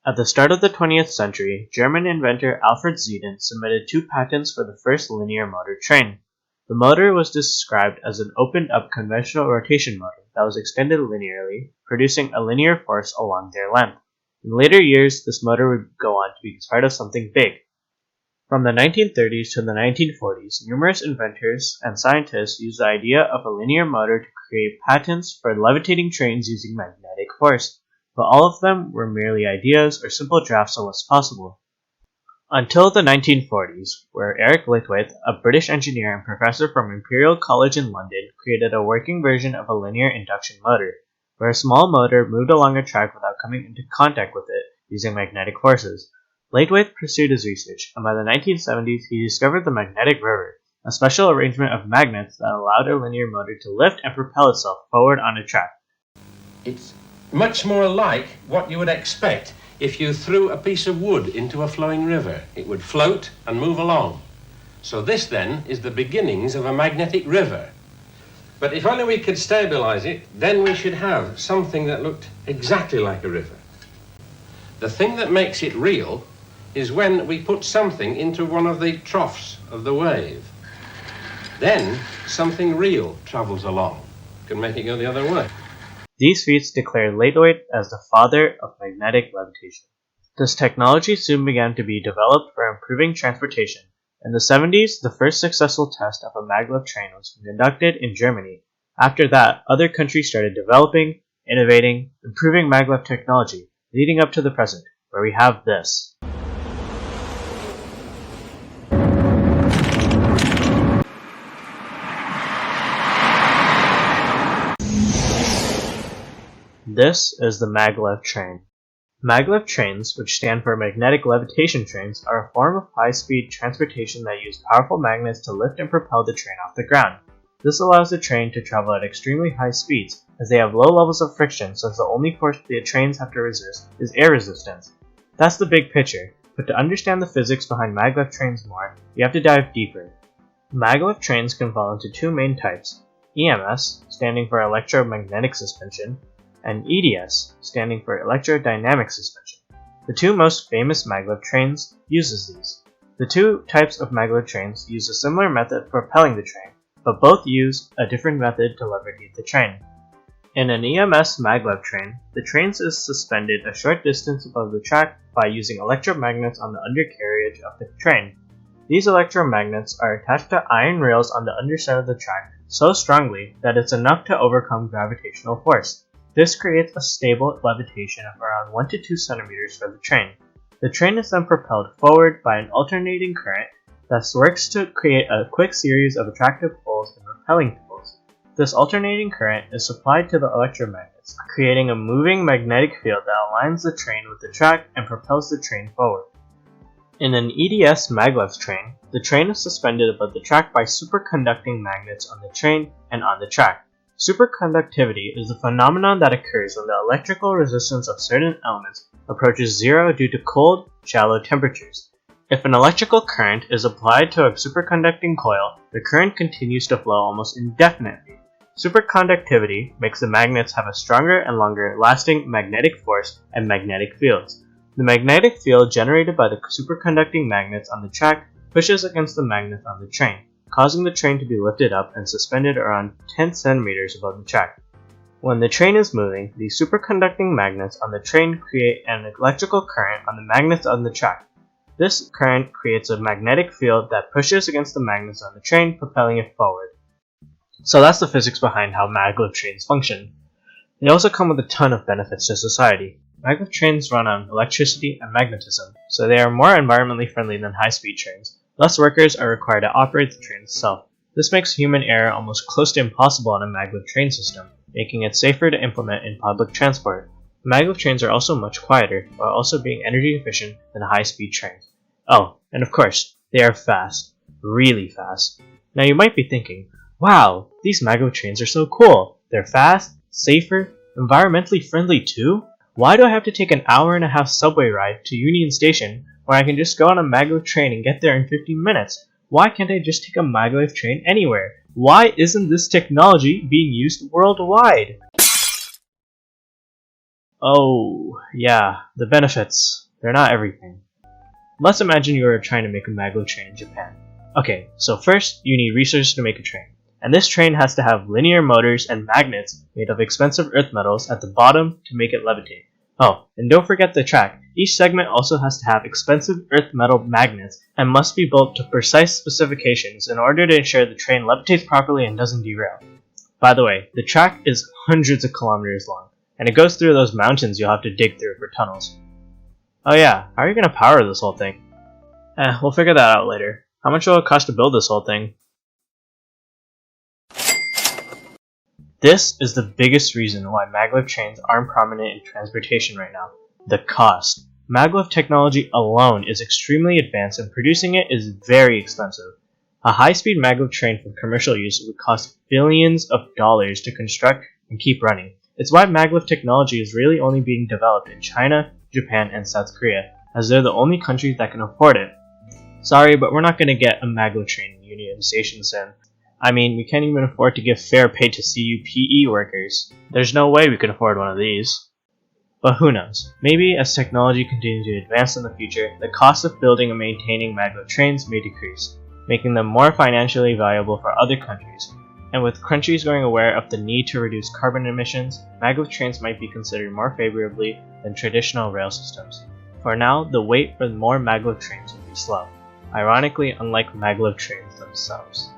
At the start of the 20th century, German inventor Alfred Zieden submitted 2 patents for the first linear motor train. The motor was described as an opened-up conventional rotation motor that was extended linearly, producing a linear force along their length. In later years, this motor would go on to be part of something big. From the 1930s to the 1940s, numerous inventors and scientists used the idea of a linear motor to create patents for levitating trains using magnetic force, but all of them were merely ideas or simple drafts of what's possible. Until the 1940s, where Eric Litwaith, a British engineer and professor from Imperial College in London, created a working version of a linear induction motor, where a small motor moved along a track without coming into contact with it using magnetic forces. Litwaith pursued his research, and by the 1970s he discovered the magnetic river, a special arrangement of magnets that allowed a linear motor to lift and propel itself forward on a track. It's much more like what you would expect if you threw a piece of wood into a flowing river. It would float and move along. So this then is the beginnings of a magnetic river. But if only we could stabilize it, then we should have something that looked exactly like a river. The thing that makes it real is when we put something into one of the troughs of the wave. Then something real travels along. Can make it go the other way. These feats declared Litwaith as the father of magnetic levitation. This technology soon began to be developed for improving transportation. In the 70s, the first successful test of a maglev train was conducted in Germany. After that, other countries started developing, innovating, improving maglev technology, leading up to the present, where we have this. This is the maglev train. Maglev trains, which stand for magnetic levitation trains, are a form of high-speed transportation that use powerful magnets to lift and propel the train off the ground. This allows the train to travel at extremely high speeds, as they have low levels of friction since the only force the trains have to resist is air resistance. That's the big picture, but to understand the physics behind maglev trains more, you have to dive deeper. Maglev trains can fall into 2 main types: EMS, standing for electromagnetic suspension, and EDS, standing for electrodynamic suspension. The 2 most famous maglev trains uses these. The 2 types of maglev trains use a similar method for propelling the train, but both use a different method to levitate the train. In an EMS maglev train, the train is suspended a short distance above the track by using electromagnets on the undercarriage of the train. These electromagnets are attached to iron rails on the underside of the track so strongly that it's enough to overcome gravitational force. This creates a stable levitation of around 1 to 2 centimeters for the train. The train is then propelled forward by an alternating current that works to create a quick series of attractive poles and repelling poles. This alternating current is supplied to the electromagnets, creating a moving magnetic field that aligns the train with the track and propels the train forward. In an EDS maglev train, the train is suspended above the track by superconducting magnets on the train and on the track. Superconductivity is the phenomenon that occurs when the electrical resistance of certain elements approaches zero due to cold, shallow temperatures. If an electrical current is applied to a superconducting coil, the current continues to flow almost indefinitely. Superconductivity makes the magnets have a stronger and longer lasting magnetic force and magnetic fields. The magnetic field generated by the superconducting magnets on the track pushes against the magnets on the train, causing the train to be lifted up and suspended around 10 centimeters above the track. When the train is moving, the superconducting magnets on the train create an electrical current on the magnets on the track. This current creates a magnetic field that pushes against the magnets on the train, propelling it forward. So that's the physics behind how maglev trains function. They also come with a ton of benefits to society. Maglev trains run on electricity and magnetism, so they are more environmentally friendly than high-speed trains. Less workers are required to operate the train itself. This makes human error almost close to impossible on a maglev train system, making it safer to implement in public transport. Maglev trains are also much quieter, while also being energy efficient than high-speed trains. Oh, and of course, they are fast. Really fast. Now you might be thinking, wow, these maglev trains are so cool. They're fast, safer, environmentally friendly too? Why do I have to take an hour-and-a-half subway ride to Union Station when I can just go on a maglev train and get there in 15 minutes? Why can't I just take a maglev train anywhere? Why isn't this technology being used worldwide? Oh, yeah, the benefits. They're not everything. Let's imagine you are trying to make a maglev train in Japan. Okay, so first you need resources to make a train. And this train has to have linear motors and magnets made of expensive earth metals at the bottom to make it levitate. Oh, and don't forget the track. Each segment also has to have expensive earth metal magnets and must be built to precise specifications in order to ensure the train levitates properly and doesn't derail. By the way, the track is hundreds of kilometers long, and it goes through those mountains you'll have to dig through for tunnels. Oh yeah, how are you going to power this whole thing? We'll figure that out later. How much will it cost to build this whole thing? This is the biggest reason why maglev trains aren't prominent in transportation right now. The cost. Maglev technology alone is extremely advanced and producing it is very expensive. A high-speed maglev train for commercial use would cost billions of dollars to construct and keep running. It's why maglev technology is really only being developed in China, Japan, and South Korea, as they're the only countries that can afford it. Sorry, but we're not going to get a maglev train in Union Station soon. I mean, we can't even afford to give fair pay to CUPE workers. There's no way we can afford one of these. But who knows? Maybe as technology continues to advance in the future, the cost of building and maintaining maglev trains may decrease, making them more financially viable for other countries. And with countries growing aware of the need to reduce carbon emissions, maglev trains might be considered more favorably than traditional rail systems. For now, the wait for more maglev trains will be slow, ironically unlike maglev trains themselves.